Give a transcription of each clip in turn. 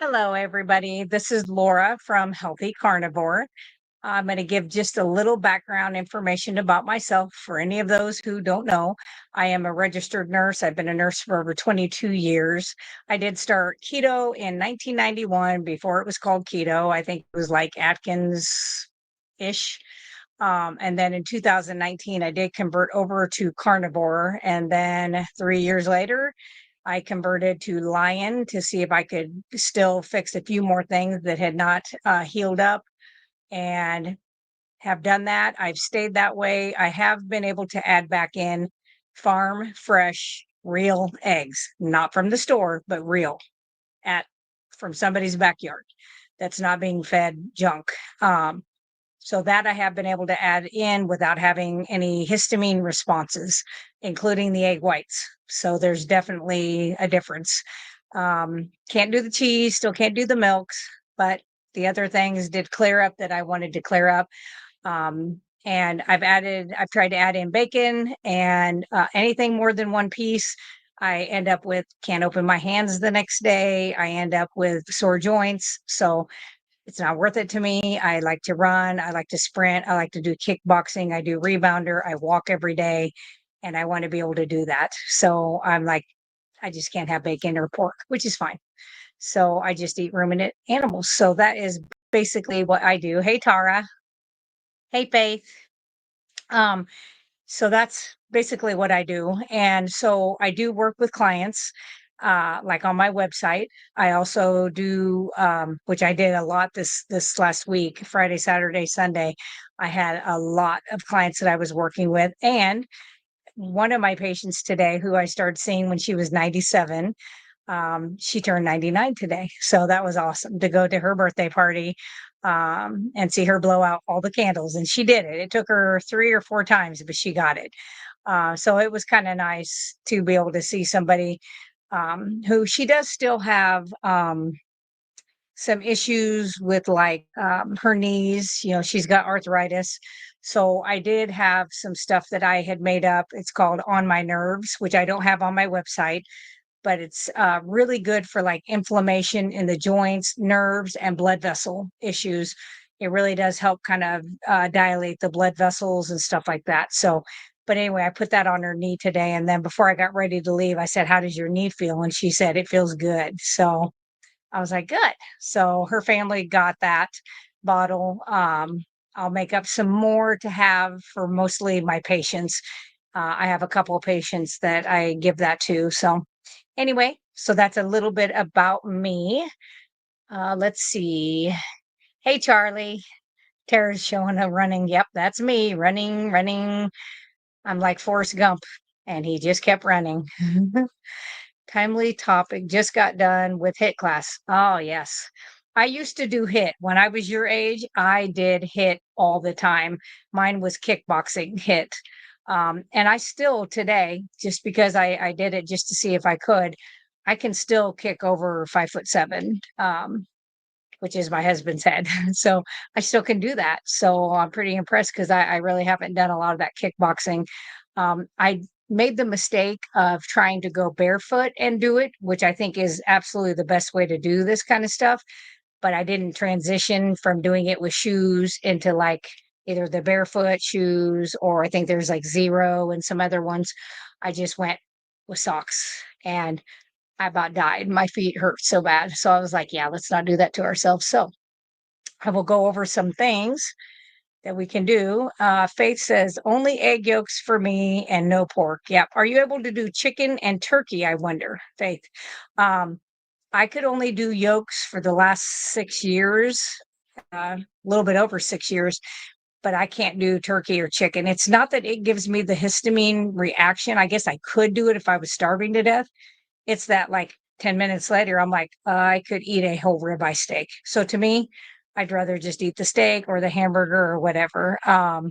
Hello, everybody. This is Laura from Healthy Carnivore. I'm going to give just a little background information about myself for any of those who don't know. I am a registered nurse. I've been a nurse for over 22 years. I did start keto in 1991 before it was called keto. I think it was like Atkins ish. And then in 2019, I did convert over to carnivore. And then 3 years later, I converted to Lion to see if I could still fix a few more things that had not healed up and have done that. I've stayed that way. I have been able to add back in farm fresh, real eggs, not from the store, but real at from somebody's backyard that's not being fed junk. So that I have been able to add in without having any histamine responses, including the egg whites. So there's definitely a difference. Can't do the cheese, still can't do the milks, but the other things did clear up that I wanted to clear up. And I've tried to add in bacon and anything more than one piece. I end up with can't open my hands the next day. I end up with sore joints. So it's not worth it to me. I like to run. I like to sprint. I like to do kickboxing. I do rebounder. I walk every day and I want to be able to do that. So I'm like, I just can't have bacon or pork, which is fine. So I just eat ruminant animals. So that is basically what I do. Hey, Tara. Hey, Faith. Um, so that's basically what I do. And so I do work with clients, like on my website. I also do, which I did a lot this last week, Friday, Saturday, Sunday. I had a lot of clients that I was working with. And one of my patients today, who I started seeing when she was 97, she turned 99 today. So that was awesome to go to her birthday party and see her blow out all the candles. And she did it. It took her 3 or 4 times, but she got it. So it was kind of nice to be able to see somebody who she does still have some issues with, like her knees. You know, she's got arthritis. So I did have some stuff that I had made up. It's called On My Nerves, which I don't have on my website, but it's really good for like inflammation in the joints, nerves, and blood vessel issues. It really does help kind of dilate the blood vessels and stuff like that. So, but anyway, I put that on her knee today. And then before I got ready to leave, I said, "How does your knee feel?" And she said, "It feels good." So I was like, "Good." So her family got that bottle. I'll make up some more to have for mostly my patients. I have a couple of patients that I give that to. So anyway, so that's a little bit about me. Let's see. Hey, Charlie. Tara's showing a running. Yep, that's me running, running. I'm like Forrest Gump, and he just kept running. Timely topic. Just got done with HIT class. Oh, yes. I used to do HIT. When I was your age, I did HIT all the time. Mine was kickboxing HIT. And I still today, just because I did it just to see if I could, I can still kick over 5'7", which is my husband's head. So I still can do that. So I'm pretty impressed because I really haven't done a lot of that kickboxing. I made the mistake of trying to go barefoot and do it, which I think is absolutely the best way to do this kind of stuff. But I didn't transition from doing it with shoes into like either the barefoot shoes, or I think there's like Zero and some other ones. I just went with socks and I about died. My feet hurt so bad. So I was like, yeah, let's not do that to ourselves. So I will go over some things that we can do. Faith says, only egg yolks for me and no pork. Yep. Are you able to do chicken and turkey? I wonder, Faith. I could only do yolks for the last 6 years, a little bit over 6 years, but I can't do turkey or chicken. It's not that it gives me the histamine reaction. I guess I could do it if I was starving to death. It's that like 10 minutes later, I'm like, I could eat a whole ribeye steak. So to me, I'd rather just eat the steak or the hamburger or whatever. Um,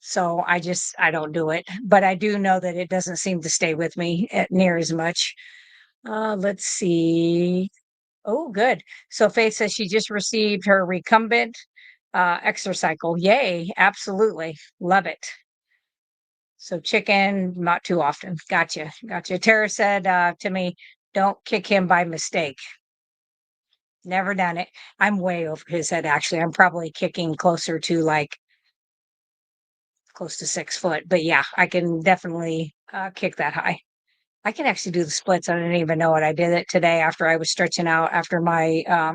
so I don't do it, but I do know that it doesn't seem to stay with me near as much. Let's see. Oh, good. So Faith says she just received her recumbent exercycle. Yay. Absolutely. Love it. So chicken, not too often. Gotcha. Gotcha. Tara said to me, Don't kick him by mistake. Never done it. I'm way over his head, actually. I'm probably kicking closer to like close to 6 foot. But yeah, I can definitely kick that high. I can actually do the splits. I didn't even know it. I did it today after I was stretching out after my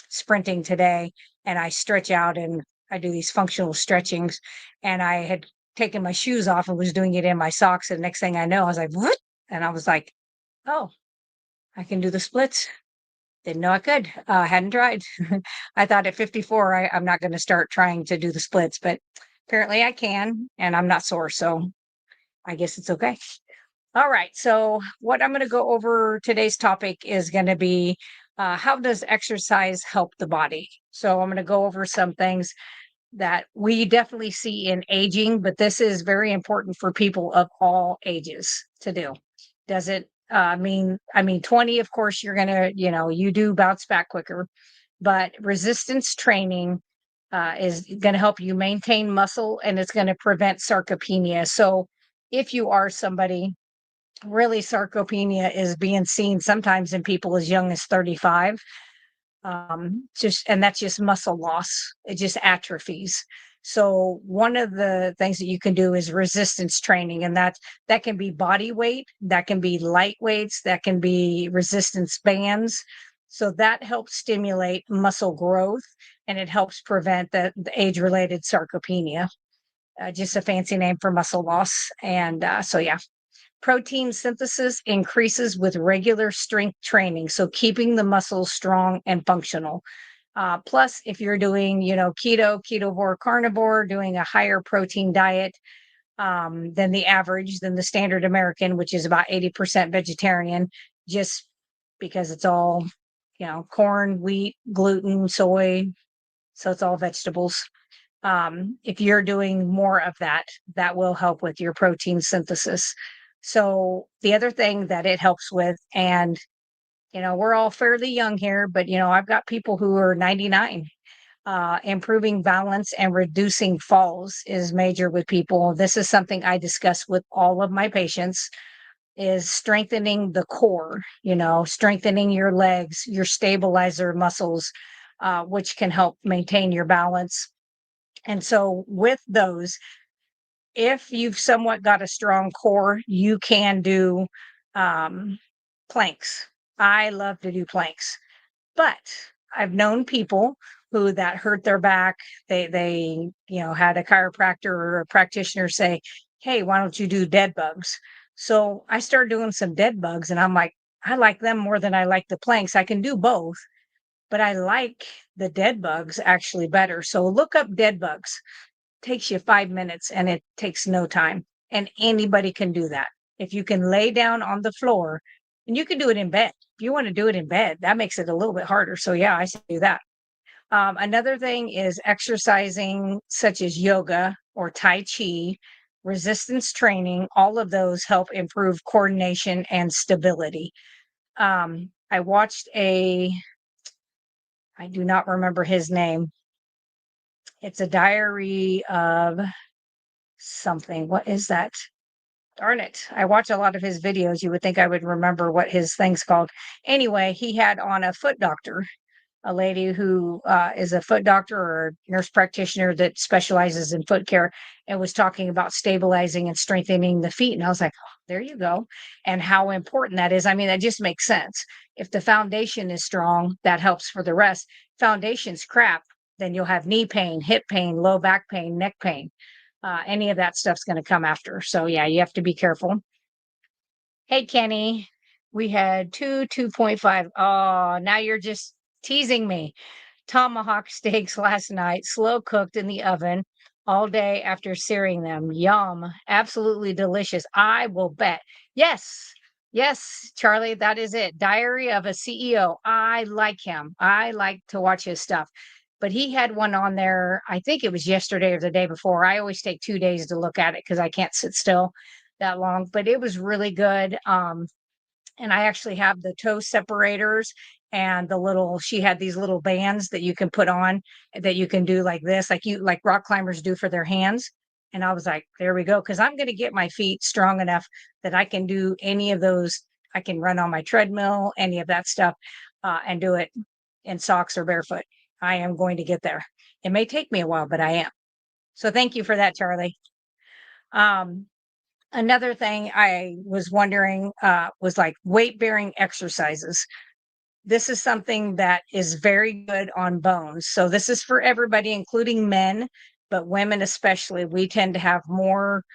sprinting today. And I stretch out and I do these functional stretchings. And I had taken my shoes off and was doing it in my socks. And next thing I know, I was like, what? And I was like, oh, I can do the splits. Didn't know I could. Hadn't tried. I thought at 54, I'm not going to start trying to do the splits, but apparently I can, and I'm not sore. So I guess it's okay. All right. So, what I'm going to go over today's topic is going to be how does exercise help the body? So, I'm going to go over some things that we definitely see in aging, but this is very important for people of all ages to do. Does it I mean 20, of course, you're going to, you do bounce back quicker, but resistance training is going to help you maintain muscle and it's going to prevent sarcopenia. So, if you are somebody really sarcopenia is being seen sometimes in people as young as 35, just and that's just muscle loss, it just atrophies. So one of the things that you can do is resistance training, and that can be body weight, that can be light weights, that can be resistance bands. So that helps stimulate muscle growth and it helps prevent the age related sarcopenia, just a fancy name for muscle loss. And so yeah, protein synthesis increases with regular strength training, so keeping the muscles strong and functional. Plus, if you're doing, keto, ketovore, carnivore, doing a higher protein diet than the average, than the standard American, which is about 80% vegetarian, just because it's all, corn, wheat, gluten, soy, so it's all vegetables. If you're doing more of that, that will help with your protein synthesis. So the other thing that it helps with, and we're all fairly young here, but I've got people who are 99. Improving balance and reducing falls is major with people. This is something I discuss with all of my patients, is strengthening the core, strengthening your legs, your stabilizer muscles, which can help maintain your balance. And so with those, if you've somewhat got a strong core, you can do um, planks. I love to do planks, but I've known people who that hurt their back. They had a chiropractor or a practitioner say, "Hey, why don't you do dead bugs?" So I started doing some dead bugs, and I'm like, I like them more than I like the planks. I can do both, but I like the dead bugs actually better. So look up dead bugs. Takes you 5 minutes and it takes no time. And anybody can do that. If you can lay down on the floor, and you can do it in bed. If you want to do it in bed, that makes it a little bit harder. So yeah, I say do that. Another thing is exercising such as yoga or Tai Chi, resistance training. All of those help improve coordination and stability. I watched I do not remember his name. It's a diary of something. What is that? Darn it. I watch a lot of his videos. You would think I would remember what his thing's called. Anyway, he had on a foot doctor, a lady who is a foot doctor or nurse practitioner that specializes in foot care, and was talking about stabilizing and strengthening the feet. And I was like, oh, there you go. And how important that is. I mean, that just makes sense. If the foundation is strong, that helps for the rest. Foundation's crap, then you'll have knee pain, hip pain, low back pain, neck pain. Any of that stuff's going to come after. So yeah, you have to be careful. Hey, Kenny, we had 2.5. Oh, now you're just teasing me. Tomahawk steaks last night, slow cooked in the oven all day after searing them. Yum. Absolutely delicious. I will bet. Yes. Yes, Charlie, that is it. Diary of a CEO. I like him. I like to watch his stuff. But he had one on there, I think it was yesterday or the day before. I always take 2 days to look at it because I can't sit still that long, but it was really good. And I actually have the toe separators and she had these little bands that you can put on that you can do like this, like rock climbers do for their hands. And I was like, there we go. Cause I'm going to get my feet strong enough that I can do any of those I can run on my treadmill, any of that stuff, and do it in socks or barefoot. I am going to get there. It may take me a while, but I am. So thank you for that, Charlie. Um, Another thing I was wondering was like weight bearing exercises. This is something that is very good on bones. So this is for everybody, including men, but women especially. We tend to have more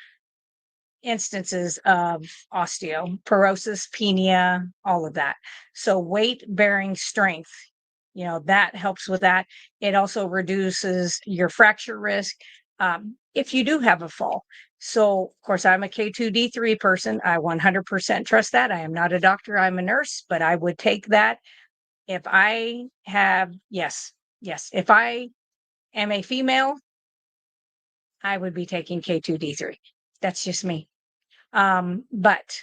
instances of osteoporosis, penia, all of that. So weight bearing strength, that helps with that. It also reduces your fracture risk if you do have a fall. So, of course, I'm a K2D3 person. I 100% trust that. I am not a doctor, I'm a nurse, but I would take that if I have, yes, if I am a female, I would be taking K2D3. That's just me. But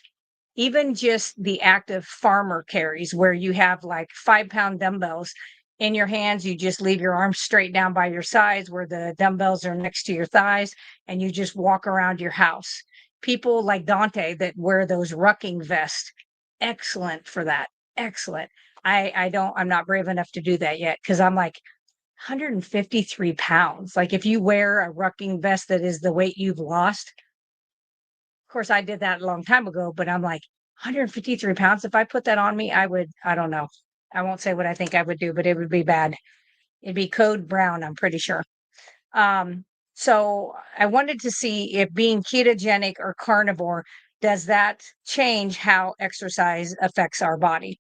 even just the active farmer carries where you have like 5-pound dumbbells in your hands, you just leave your arms straight down by your sides where the dumbbells are next to your thighs, and you just walk around your house. People like Dante that wear those rucking vests, excellent for that. Excellent. I'm not brave enough to do that yet because I'm like 153 pounds. Like if you wear a rucking vest that is the weight you've lost, of course, I did that a long time ago, but I'm like 153 pounds. If I put that on me, I don't know. I won't say what I think I would do, but it would be bad. It'd be code brown, I'm pretty sure. Um, so I wanted to see if being ketogenic or carnivore, does that change how exercise affects our body?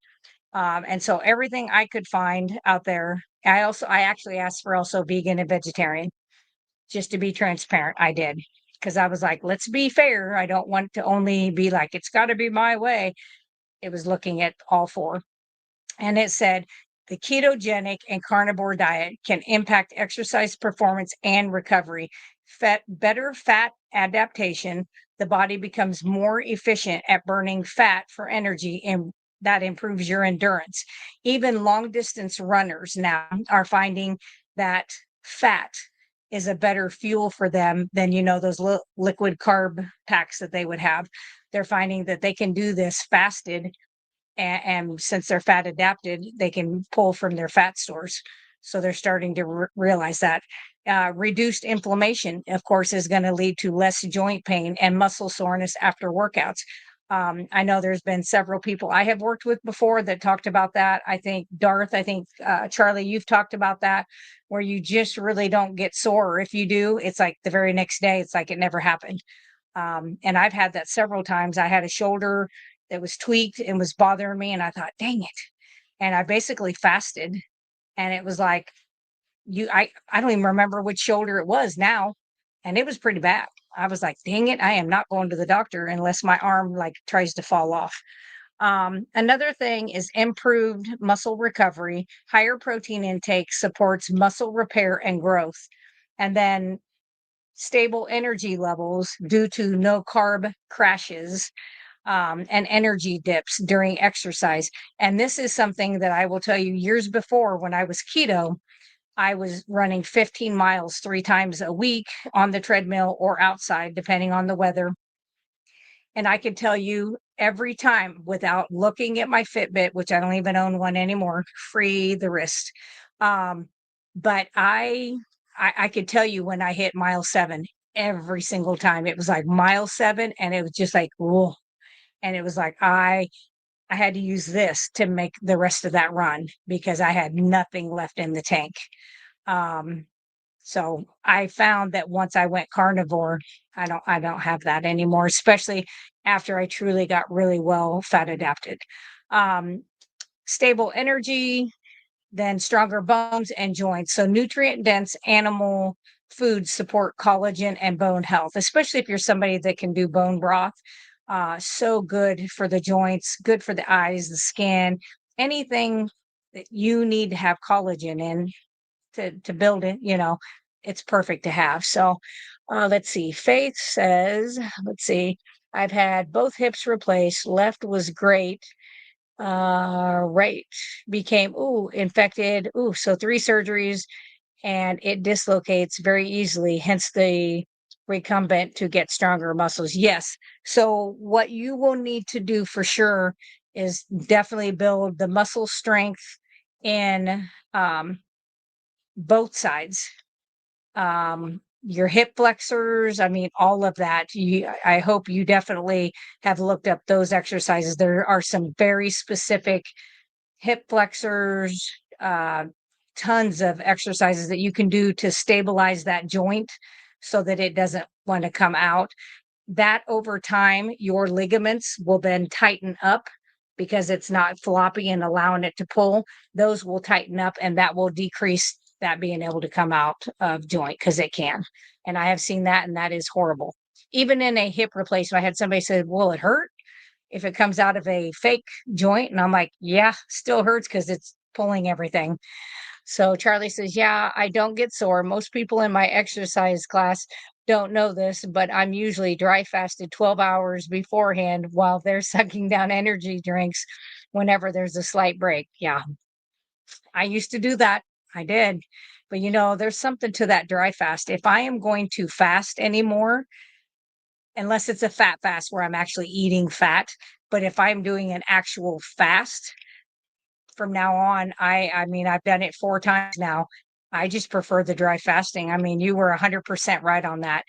And so everything I could find out there, I actually asked for also vegan and vegetarian just to be transparent. I did because I was like, let's be fair. I don't want to only be like, it's got to be my way. It was looking at all four. And it said the ketogenic and carnivore diet can impact exercise performance and recovery. Better fat adaptation. The body becomes more efficient at burning fat for energy, and that improves your endurance. Even long distance runners now are finding that fat is a better fuel for them than those liquid carb packs that they would have. They're finding that they can do this fasted, and since they're fat adapted, they can pull from their fat stores. So they're starting to realize that. Reduced inflammation, of course, is going to lead to less joint pain and muscle soreness after workouts. I know there's been several people I have worked with before that talked about that. I think Darth, Charlie, you've talked about that, where you just really don't get sore. Or if you do, it's like the very next day, it's like it never happened. And I've had that several times. I had a shoulder that was tweaked and was bothering me, and I thought, dang it. And I basically fasted, and it was like, I don't even remember which shoulder it was now. And it was pretty bad. I was like, dang it, I am not going to the doctor unless my arm like tries to fall off. Another thing is improved muscle recovery. Higher protein intake supports muscle repair and growth. And then stable energy levels due to no carb crashes, and energy dips during exercise. And this is something that I will tell you, years before when I was keto, I was running 15 miles 3 times a week on the treadmill or outside, depending on the weather. And I can tell you every time without looking at my Fitbit, which I don't even own one anymore, free the wrist. But I could tell you when I hit mile 7 every single time. It was like mile 7, and it was just like, whoa. And it was like I had to use this to make the rest of that run because I had nothing left in the tank. Um, so I found that once I went carnivore, I don't have that anymore, especially after I truly got really well fat adapted. Um, Stable energy, then stronger bones and joints. So nutrient dense animal foods support collagen and bone health, especially if you're somebody that can do bone broth. So good for the joints, good for the eyes, the skin, anything that you need to have collagen in to build it, it's perfect to have. So let's see. Faith says, let's see, I've had both hips replaced. Left was great. Right became infected. So 3 surgeries, and it dislocates very easily, hence the recumbent to get stronger muscles. Yes. So what you will need to do for sure is definitely build the muscle strength in both sides. Your hip flexors, I mean, all of that. I hope you definitely have looked up those exercises. There are some very specific hip flexors, tons of exercises that you can do to stabilize that joint so that it doesn't want to come out. That over time, your ligaments will then tighten up because it's not floppy and allowing it to pull. Those will tighten up and that will decrease that being able to come out of joint because it can. And I have seen that, and that is horrible. Even in a hip replacement, I had somebody say, "Will it hurt if it comes out of a fake joint?" And I'm like, "Yeah, still hurts because it's pulling everything." So Charlie says, "Yeah, I don't get sore. Most people in my exercise class don't know this, but I'm usually dry fasted 12 hours beforehand while they're sucking down energy drinks whenever there's a slight break." Yeah, I used to do that. I did. But there's something to that dry fast. If I am going to fast anymore, unless it's a fat fast where I'm actually eating fat, but if I'm doing an actual fast, from now on, I mean, I've done it 4 times now. I just prefer the dry fasting. I mean, you were 100% right on that.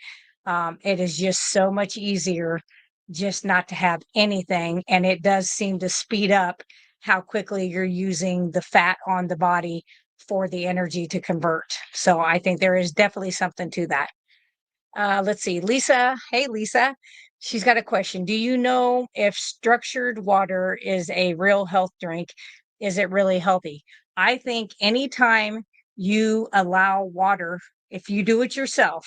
It is just so much easier just not to have anything, and it does seem to speed up how quickly you're using the fat on the body for the energy to convert. So I think there is definitely something to that. Let's see. Lisa. Hey, Lisa. She's got a question. Do you know if structured water is a real health drink? Is it really healthy? I think anytime you allow water, if you do it yourself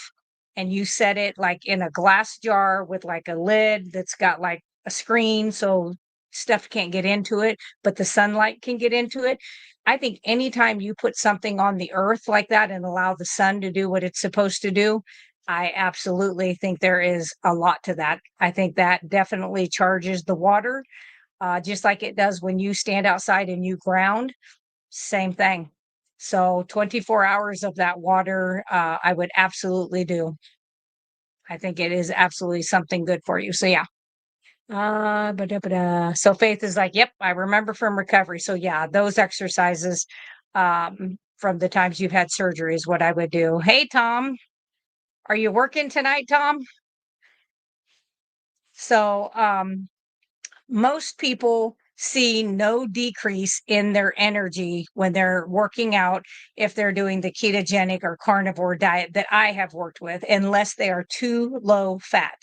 and you set it like in a glass jar with like a lid that's got like a screen so stuff can't get into it, but the sunlight can get into it. I think anytime you put something on the earth like that and allow the sun to do what it's supposed to do, I absolutely think there is a lot to that. I think that definitely charges the water, just like it does when you stand outside and you ground, same thing. So 24 hours of that water, I would absolutely do. I think it is absolutely something good for you. So yeah. So Faith is like, "Yep, I remember from recovery." So yeah, those exercises from the times you've had surgery is what I would do. Hey, Tom, are you working tonight, Tom? So, most people see no decrease in their energy when they're working out if they're doing the ketogenic or carnivore diet that I have worked with, unless they are too low fat.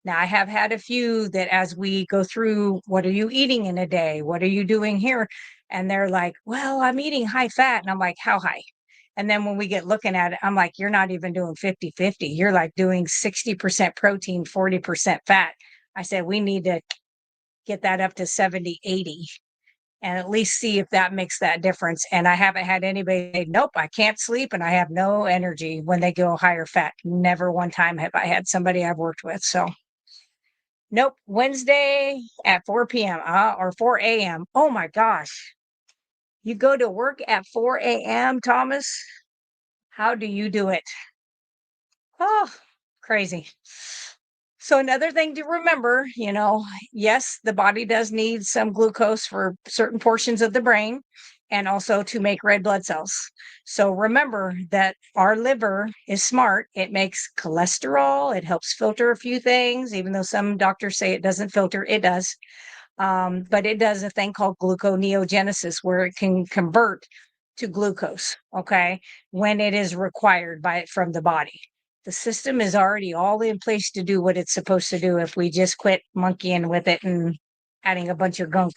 Now, I have had a few that as we go through, what are you eating in a day? What are you doing here? And they're like, "Well, I'm eating high fat." And I'm like, "How high?" And then when we get looking at it, I'm like, "You're not even doing 50-50. You're like doing 60% protein, 40% fat." I said, "We need to get that up to 70-80 and at least see if that makes that difference." And I haven't had anybody say, "Nope, I can't sleep and I have no energy," when they go higher fat. Never one time have I had somebody I've worked with. So nope. Wednesday at 4 p.m. Or 4 a.m. Oh my gosh. You go to work at 4 a.m., Thomas? How do you do it? Oh, crazy. So another thing to remember, yes, the body does need some glucose for certain portions of the brain and also to make red blood cells. So remember that our liver is smart. It makes cholesterol. It helps filter a few things, even though some doctors say it doesn't filter, it does. But it does a thing called gluconeogenesis where it can convert to glucose, okay, when it is required from the body. The system is already all in place to do what it's supposed to do if we just quit monkeying with it and adding a bunch of gunk.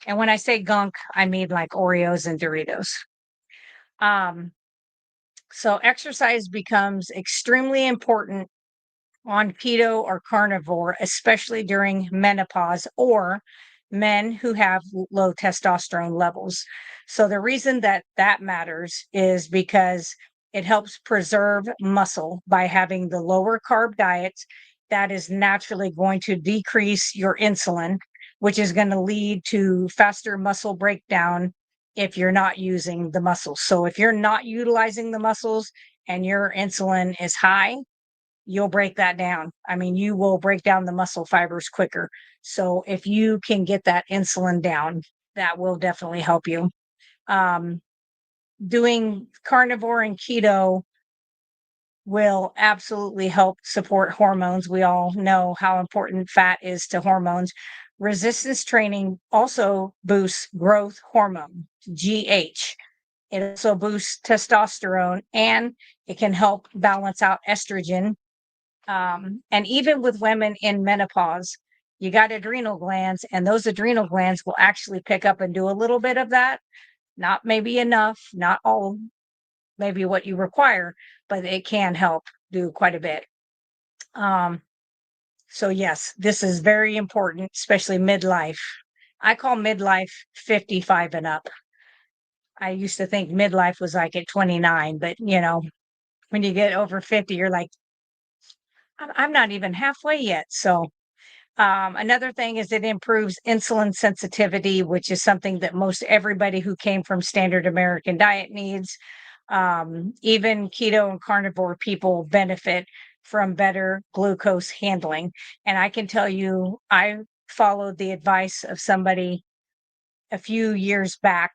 And when I say gunk, I mean like Oreos and Doritos. Um, so exercise becomes extremely important on keto or carnivore, especially during menopause or men who have low testosterone levels. So the reason that that matters is because it helps preserve muscle by having the lower carb diet that is naturally going to decrease your insulin, which is going to lead to faster muscle breakdown if you're not using the muscles. So if you're not utilizing the muscles and your insulin is high, you'll break that down. I mean, you will break down the muscle fibers quicker. So if you can get that insulin down, that will definitely help you. Um, Doing carnivore and keto will absolutely help support hormones. We all know how important fat is to hormones. Resistance training also boosts growth hormone, GH. It also boosts testosterone and it can help balance out estrogen. And even with women in menopause, you got adrenal glands, and those adrenal glands will actually pick up and do a little bit of that. Not maybe enough, not all, maybe what you require, but it can help do quite a bit. Um, so yes, this is very important, especially midlife. I call midlife 55 and up. I used to think midlife was like at 29, but when you get over 50, you're like, I'm not even halfway yet. So another thing is it improves insulin sensitivity, which is something that most everybody who came from standard American diet needs. Even keto and carnivore people benefit from better glucose handling. And I can tell you, I followed the advice of somebody a few years back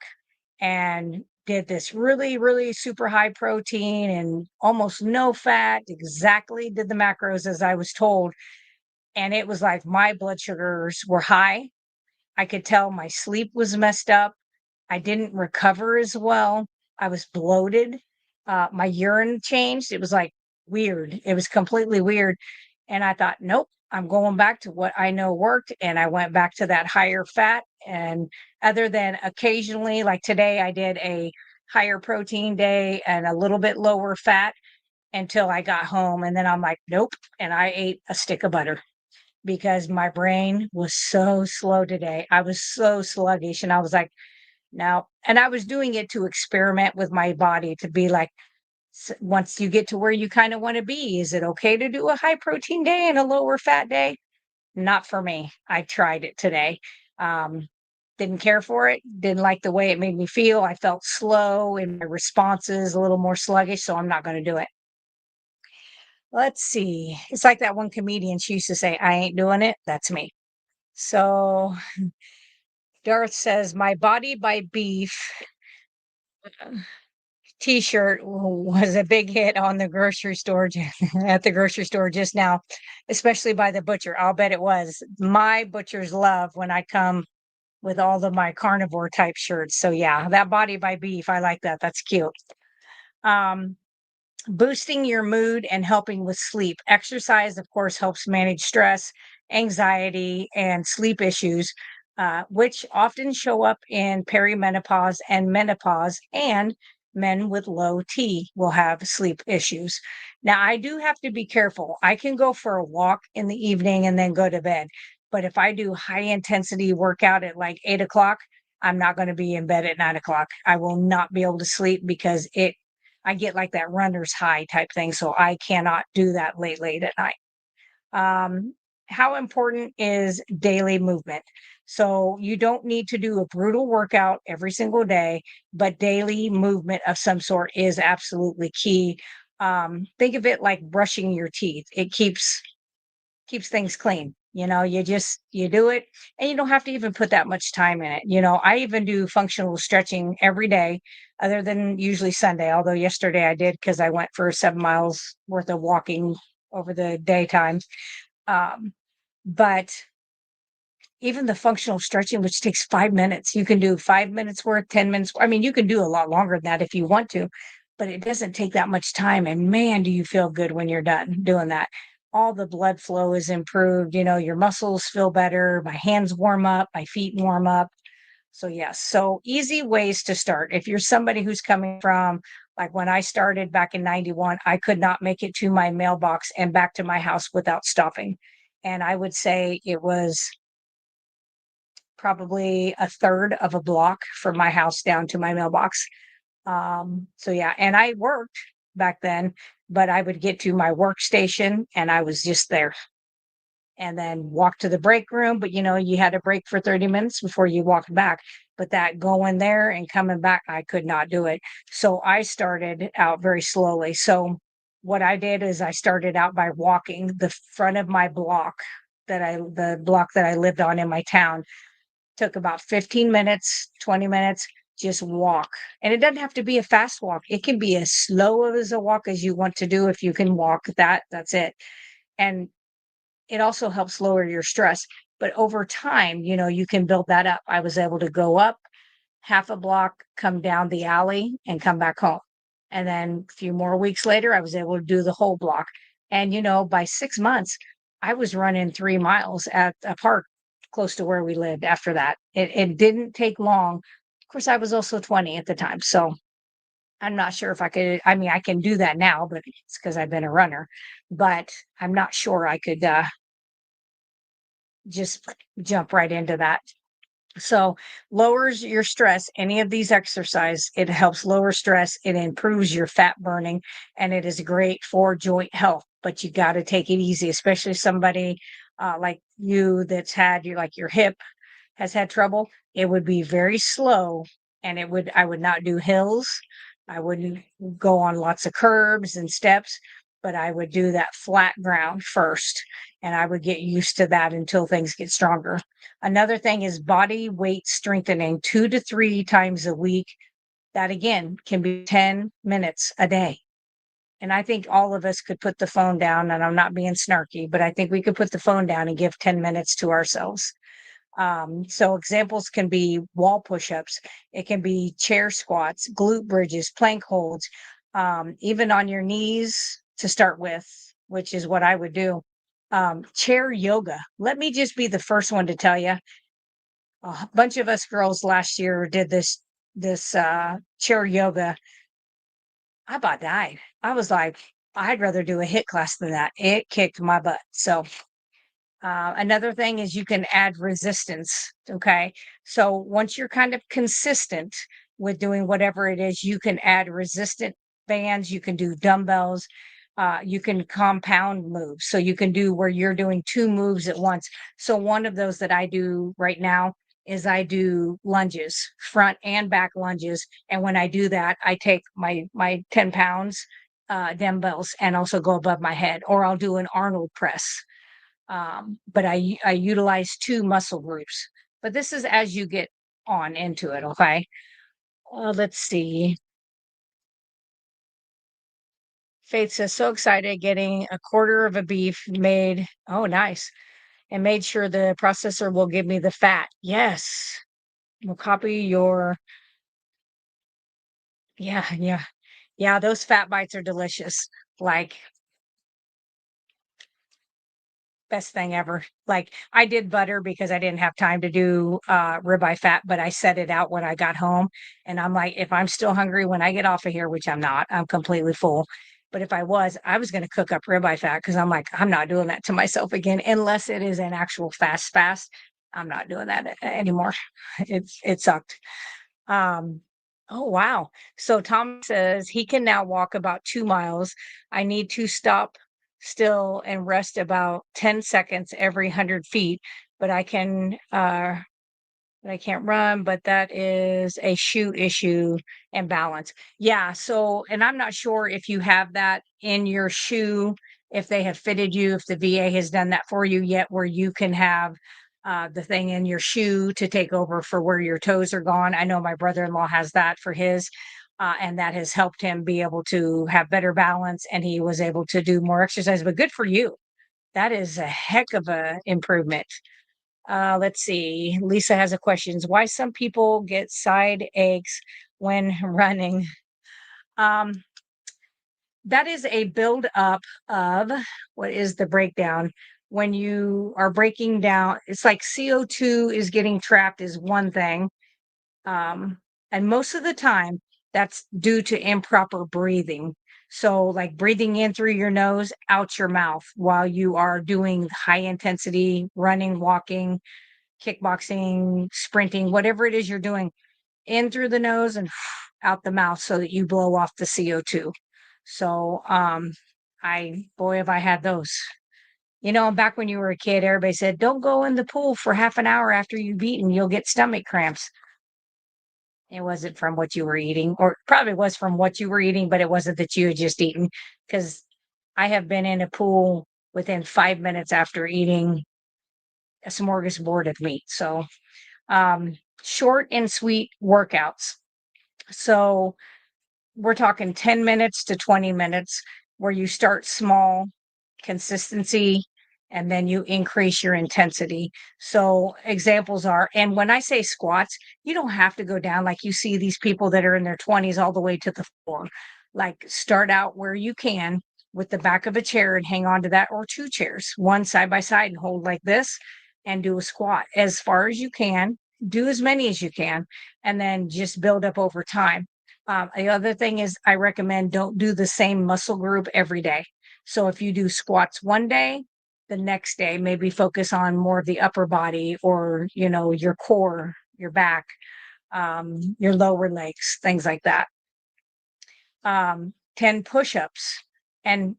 and did this really, really super high protein and almost no fat, exactly did the macros as I was told. And it was like my blood sugars were high. I could tell my sleep was messed up. I didn't recover as well. I was bloated. My urine changed. It was like weird. It was completely weird. And I thought, nope, I'm going back to what I know worked. And I went back to that higher fat. And other than occasionally, like today, I did a higher protein day and a little bit lower fat until I got home. And then I'm like, nope. And I ate a stick of butter because my brain was so slow today. I was so sluggish. And I was like, no. And I was doing it to experiment with my body to be like, once you get to where you kind of want to be, is it okay to do a high protein day and a lower fat day? Not for me. I tried it today. Um, didn't care for it. Didn't like the way it made me feel. I felt slow in my responses, a little more sluggish. So I'm not going to do it. Let's see. It's like that one comedian. She used to say, I ain't doing it. That's me. So Darth says, my body by beef T-shirt was a big hit on the grocery store at the grocery store just now, especially by the butcher. I'll bet it was. My butchers love when I come with all of my carnivore type shirts. So yeah, that body by beef, I like that. That's cute. Um, Boosting your mood and helping with sleep. Exercise, of course, helps manage stress, anxiety, and sleep issues, which often show up in perimenopause and menopause. And men with low T will have sleep issues. Now, I do have to be careful. I can go for a walk in the evening and then go to bed. But if I do high intensity workout at like 8 o'clock, I'm not going to be in bed at 9 o'clock. I will not be able to sleep because I get like that runner's high type thing. So I cannot do that late at night. Um, how important is daily movement? So you don't need to do a brutal workout every single day, but daily movement of some sort is absolutely key. Think of it like brushing your teeth. It keeps things clean. You do it and you don't have to even put that much time in it. I even do functional stretching every day, other than usually Sunday, although yesterday I did because I went for 7 miles worth of walking over the daytime. Um, but even the functional stretching, which takes 5 minutes, you can do 5 minutes worth, 10 minutes. I mean, you can do a lot longer than that if you want to, but it doesn't take that much time. And man, do you feel good when you're done doing that. All the blood flow is improved. Your muscles feel better. My hands warm up, my feet warm up. So, yes. So, easy ways to start. If you're somebody who's coming from, like when I started back in 91, I could not make it to my mailbox and back to my house without stopping. And I would say it was probably a third of a block from my house down to my mailbox. So yeah, and I worked back then, but I would get to my workstation and I was just there and then walk to the break room. But you had a break for 30 minutes before you walked back. But that going there and coming back, I could not do it. So I started out very slowly. So what I did is I started out by walking the front of my block the block that I lived on in my town. Took about 15 minutes, 20 minutes, just walk. And it doesn't have to be a fast walk. It can be as slow as a walk as you want to do. If you can walk that, that's it. And it also helps lower your stress. But over time, you can build that up. I was able to go up half a block, come down the alley, and come back home. And then a few more weeks later, I was able to do the whole block. And, by 6 months, I was running 3 miles at a park close to where we lived after that. It didn't take long. Of course, I was also 20 at the time. So I'm not sure if I could. I mean, I can do that now, but it's because I've been a runner. But I'm not sure I could just jump right into that. So lowers your stress. Any of these exercise, it helps lower stress. It improves your fat burning, and it is great for joint health. But you got to take it easy, especially somebody like you that's had your hip has had trouble. It would be very slow, and I would not do hills. I wouldn't go on lots of curbs and steps, but I would do that flat ground first, and I would get used to that until things get stronger. Another thing is body weight strengthening 2 to 3 times a week. That again can be 10 minutes a day. And I think all of us could put the phone down, and I'm not being snarky, but I think we could put the phone down and give 10 minutes to ourselves. So examples can be wall push-ups. It can be chair squats, glute bridges, plank holds, even on your knees to start with, which is what I would do. Chair yoga. Let me just be the first one to tell you. A bunch of us girls last year did this chair yoga. I about died. I was like, I'd rather do a HIIT class than that. It kicked my butt. So another thing is you can add resistance. Okay. So once you're kind of consistent with doing whatever it is, you can add resistant bands, you can do dumbbells, you can compound moves. So you can do where you're doing two moves at once. So one of those that I do right now is I do lunges, front and back lunges. And when I do that, I take my 10 pounds dumbbells and also go above my head, or I'll do an Arnold press, but I utilize two muscle groups. But this is as you get on into it. Okay. Let's see. Faith says, so excited getting a quarter of a beef made. Oh, nice. And made sure the processor will give me the fat. Yes. We'll copy your. Yeah. Yeah. Yeah. Those fat bites are delicious. Like, best thing ever. Like, I did butter because I didn't have time to do ribeye fat, but I set it out when I got home. And I'm like, if I'm still hungry when I get off of here, which I'm not, I'm completely full. But if I was going to cook up ribeye fat because I'm like, I'm not doing that to myself again unless it is an actual fast. I'm not doing that anymore. It sucked. Um, oh wow. So Tom says he can now walk about 2 miles. I need to stop still and rest about 10 seconds every 100 feet, but I can't run, but that is a shoe issue and balance. Yeah. So, and I'm not sure if you have that in your shoe, if they have fitted you, if the VA has done that for you yet, where you can have the thing in your shoe to take over for where your toes are gone. I know my brother-in-law has that for his, and that has helped him be able to have better balance, and he was able to do more exercise. But good for you. That is a heck of a improvement. Let's see. Lisa has a question. Why some people get side aches when running? Um, that is a build up of what is the breakdown? When you are breaking down, it's like CO2 is getting trapped is one thing. Um, and most of the time, that's due to improper breathing. So, like breathing in through your nose, out your mouth while you are doing high intensity running, walking, kickboxing, sprinting, whatever it is you're doing, in through the nose and out the mouth so that you blow off the CO2. So, boy, have I had those. Back when you were a kid, everybody said, don't go in the pool for half an hour after you've eaten, you'll get stomach cramps. It wasn't from what you were eating, or probably was from what you were eating, but it wasn't that you had just eaten, because I have been in a pool within 5 minutes after eating a smorgasbord of meat. So, um, short and sweet workouts. So, we're talking 10 minutes to 20 minutes where you start small, consistency, and then you increase your intensity. So examples are, and when I say squats, you don't have to go down like you see these people that are in their 20s all the way to the floor. Like start out where you can with the back of a chair and hang on to that, or two chairs, one side by side, and hold like this and do a squat as far as you can. Do as many as you can, and then just build up over time. The other thing is I recommend don't do the same muscle group every day. So if you do squats one day, the next day maybe focus on more of the upper body, or your core, your back, your lower legs, things like that. 10 push-ups, and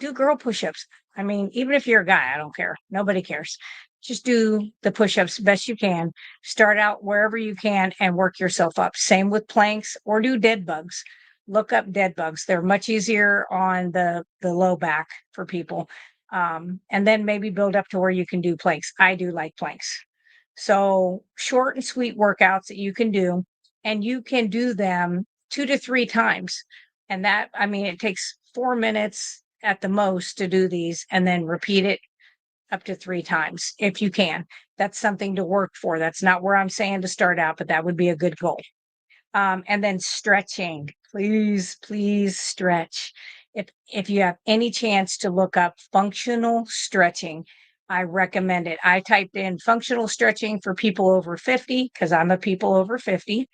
do girl push-ups. I mean, even if you're a guy, I don't care. Nobody cares. Just do the push-ups best you can. Start out wherever you can and work yourself up. Same with planks, or do dead bugs. Look up dead bugs. They're much easier on the low back for people. And then maybe build up to where you can do planks. I do like planks. So short and sweet workouts that you can do, and you can do them 2 to 3 times. And that, I mean, it takes 4 minutes at the most to do these, and then repeat it up to 3 times if you can. That's something to work for. That's not where I'm saying to start out, but that would be a good goal. And then stretching. Please, please stretch. If you have any chance to look up functional stretching, I recommend it. I typed in functional stretching for people over 50 because I'm a people over 50.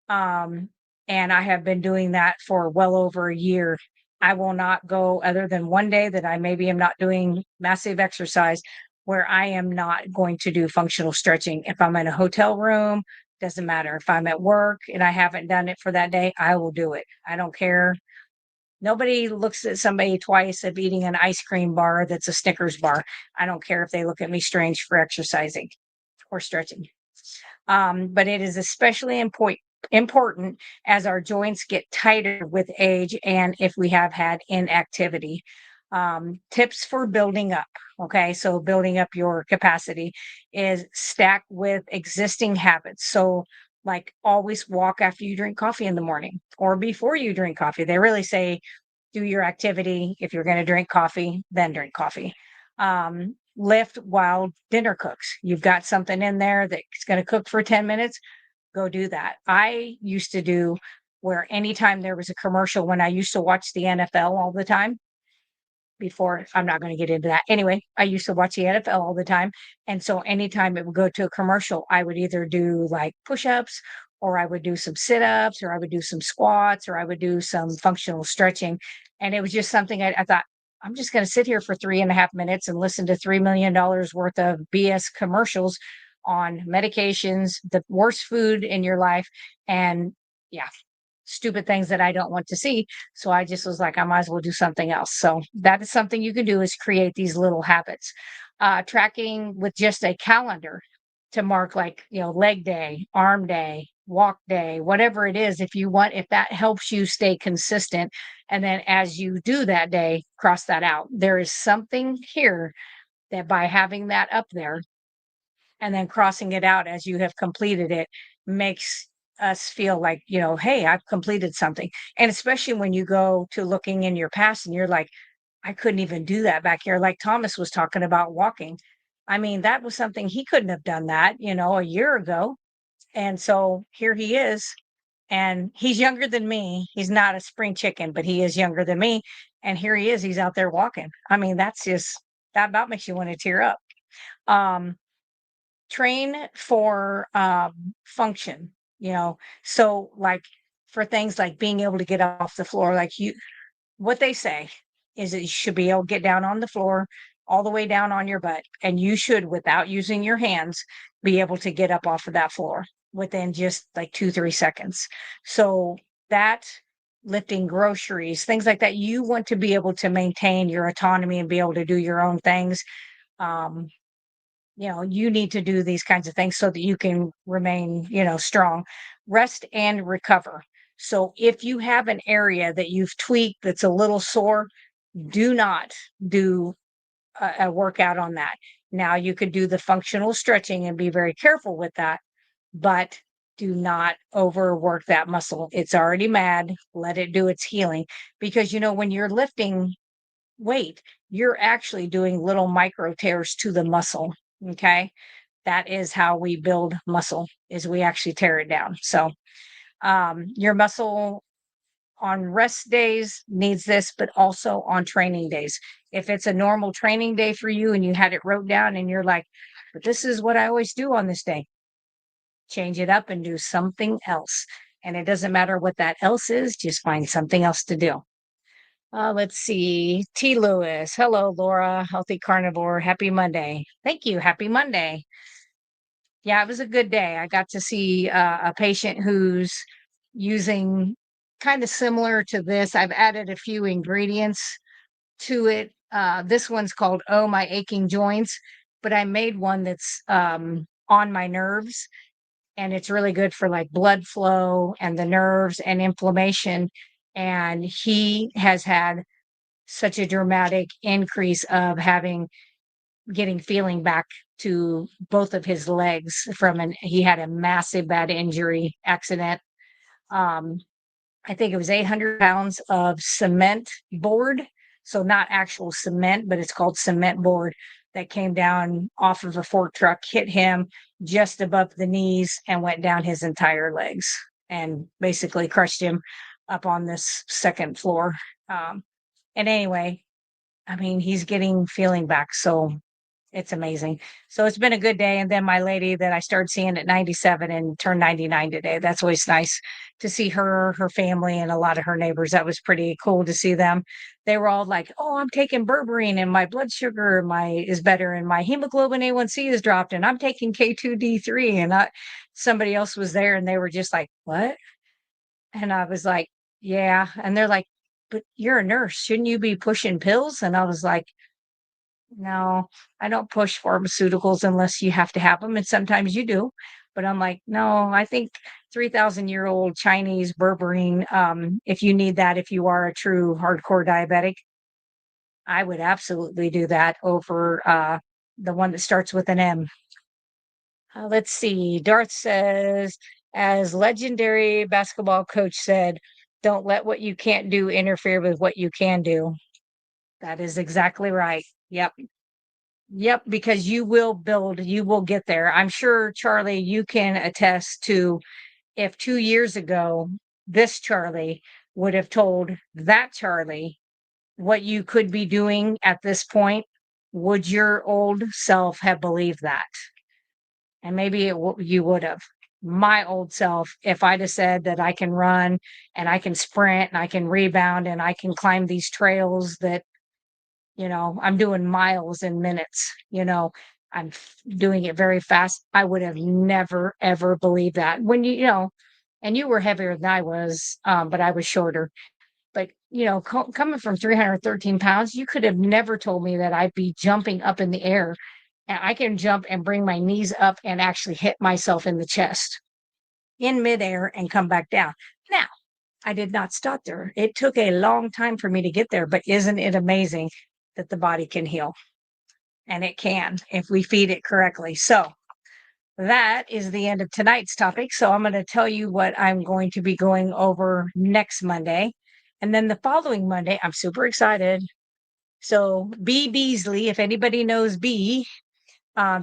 Um, and I have been doing that for well over a year. I will not go other than one day that I maybe am not doing massive exercise where I am not going to do functional stretching. If I'm in a hotel room, doesn't matter. If I'm at work and I haven't done it for that day, I will do it. I don't care. Nobody looks at somebody twice of eating an ice cream bar that's a Snickers bar. I don't care if they look at me strange for exercising or stretching. But it is especially important as our joints get tighter with age and if we have had inactivity. Tips for building up. Okay, so building up your capacity is stack with existing habits. So, like always walk after you drink coffee in the morning or before you drink coffee. They really say do your activity. If you're going to drink coffee, then drink coffee. Lift while dinner cooks. You've got something in there that's going to cook for 10 minutes, go do that. I used to do where anytime there was a commercial, when I used to watch the NFL all the time, before I'm not going to get into that. Anyway, I used to watch the NFL all the time. And so anytime it would go to a commercial, I would either do like push-ups, or I would do some sit-ups, or I would do some squats, or I would do some functional stretching. And it was just something I thought, I'm just going to sit here for 3.5 minutes and listen to $3 million worth of BS commercials on medications, the worst food in your life. And yeah, stupid things that I don't want to see. So I just was like, I might as well do something else. So that is something you can do, is create these little habits. Tracking with just a calendar to mark, like, leg day, arm day, walk day, whatever it is, if you want, if that helps you stay consistent. And then as you do that day, cross that out. There is something here that by having that up there and then crossing it out as you have completed it makes us feel like, hey, I've completed something. And especially when you go to looking in your past and you're like, I couldn't even do that back here. Like Thomas was talking about walking. I mean, that was something he couldn't have done that, a year ago. And so here he is. And he's younger than me. He's not a spring chicken, but he is younger than me. And here he is. He's out there walking. I mean, that about makes you want to tear up. Um, Train for function, so like for things like being able to get off the floor, like what they say is that you should be able to get down on the floor all the way down on your butt, and you should, without using your hands, be able to get up off of that floor within just like 2-3 seconds. So that, lifting groceries, things like that, you want to be able to maintain your autonomy and be able to do your own things. um, you need to do these kinds of things so that you can remain, strong. Rest and recover. So if you have an area that you've tweaked that's a little sore, Do not do a workout on that. Now you could do the functional stretching and be very careful with that, but do not overwork that muscle. It's already mad. Let it do its healing because when you're lifting weight, you're actually doing little micro tears to the muscle. Okay. That is how we build muscle is we actually tear it down. So your muscle on rest days needs this, but also on training days. If it's a normal training day for you and you had it wrote down and you're like, but this is what I always do on this day, change it up and do something else. And it doesn't matter what that else is, just find something else to do. Let's see. T. Lewis. Hello, Laura. Healthy carnivore. Happy Monday. Thank you. Happy Monday. Yeah, it was a good day. I got to see a patient who's using kind of similar to this. I've added a few ingredients to it. This one's called Oh My Aching Joints, but I made one that's on my nerves, and it's really good for like blood flow and the nerves and inflammation. And he has had such a dramatic increase of getting feeling back to both of his legs from he had a massive bad injury accident. Um, I think it was 800 pounds of cement board. So not actual cement, but it's called cement board that came down off of a fork truck, hit him just above the knees and went down his entire legs and basically crushed him up on this second floor. And anyway, I mean, he's getting feeling back. So it's amazing. So it's been a good day. And then my lady that I started seeing at 97 and turned 99 today. That's always nice to see her, her family, and a lot of her neighbors. That was pretty cool to see them. They were all like, "Oh, I'm taking berberine and my blood sugar is better and my hemoglobin A1C is dropped and I'm taking K2D3." And somebody else was there and they were just like, "What?" And I was like, "Yeah." And they're like, "But you're a nurse. Shouldn't you be pushing pills?" And I was like, no, I don't push pharmaceuticals unless you have to have them, and sometimes you do. But I'm like, no, I think 3,000-year-old Chinese berberine, if you need that, if you are a true hardcore diabetic, I would absolutely do that over the one that starts with an M. Let's see. Darth says, as legendary basketball coach said, don't let what you can't do interfere with what you can do. That is exactly right. Yep. Yep, because you will get there. I'm sure, Charlie, you can attest to if 2 years ago, this Charlie would have told that Charlie what you could be doing at this point, would your old self have believed that? And maybe you would have. My old self, if I'd have said that I can run and I can sprint and I can rebound and I can climb these trails that I'm doing miles in minutes, doing it very fast. I would have never, ever believed that when and you were heavier than I was, but I was shorter. But, coming from 313 pounds, you could have never told me that I'd be jumping up in the air and I can jump and bring my knees up and actually hit myself in the chest in midair and come back down. Now, I did not stop there. It took a long time for me to get there, but isn't it amazing that the body can heal? And it can if we feed it correctly. So that is the end of tonight's topic. So I'm going to tell you what I'm going to be going over next Monday. And then the following Monday, I'm super excited. So B Beasley, if anybody knows B,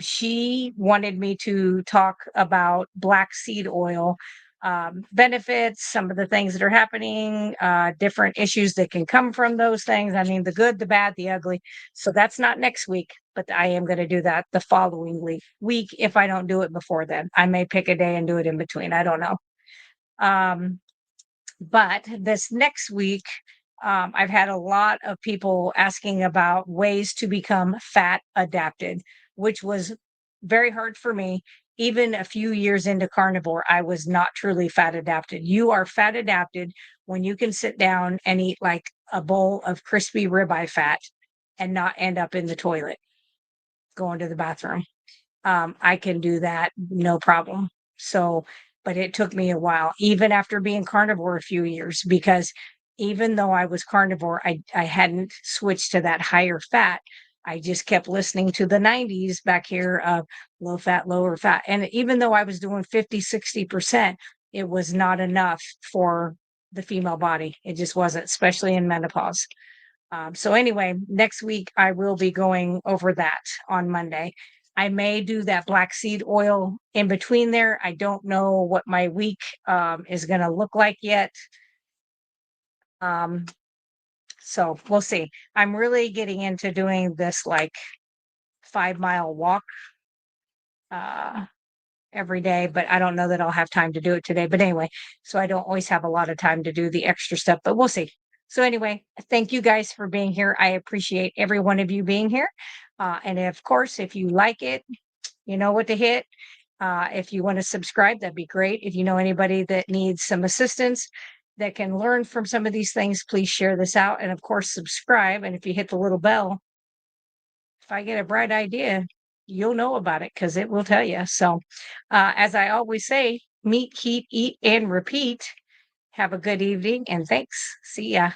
she wanted me to talk about black seed oil benefits, some of the things that are happening, different issues that can come from those things. I mean, the good, the bad, the ugly. So that's not next week, but I am going to do that the following week if I don't do it before then. I may pick a day and do it in between. I don't know. Um, but this next week, I've had a lot of people asking about ways to become fat adapted, which was very hard for me. Even a few years into carnivore, I was not truly fat adapted. You are fat adapted when you can sit down and eat like a bowl of crispy ribeye fat and not end up in the toilet going to the bathroom. I can do that, no problem. So, but it took me a while, even after being carnivore a few years, because even though I was carnivore, I hadn't switched to that higher fat. I just kept listening to the 90s back here of low fat, lower fat. And even though I was doing 50, 60%, it was not enough for the female body. It just wasn't, especially in menopause. So anyway, next week I will be going over that on Monday. I may do that black seed oil in between there. I don't know what my week is going to look like yet. Um, so we'll see. I'm really getting into doing this like 5 mile walk uh, every day, but I don't know that I'll have time to do it today. But anyway, so I don't always have a lot of time to do the extra stuff, but we'll see. So anyway, thank you guys for being here. I appreciate every one of you being here. And of course, if you like it, you know what to hit. If you want to subscribe, that'd be great. If you know anybody that needs some assistance that can learn from some of these things, please share this out. And of course, subscribe. And if you hit the little bell, if I get a bright idea, you'll know about it because it will tell you. So, as I always say, meet, keep, eat, and repeat. Have a good evening and thanks. See ya.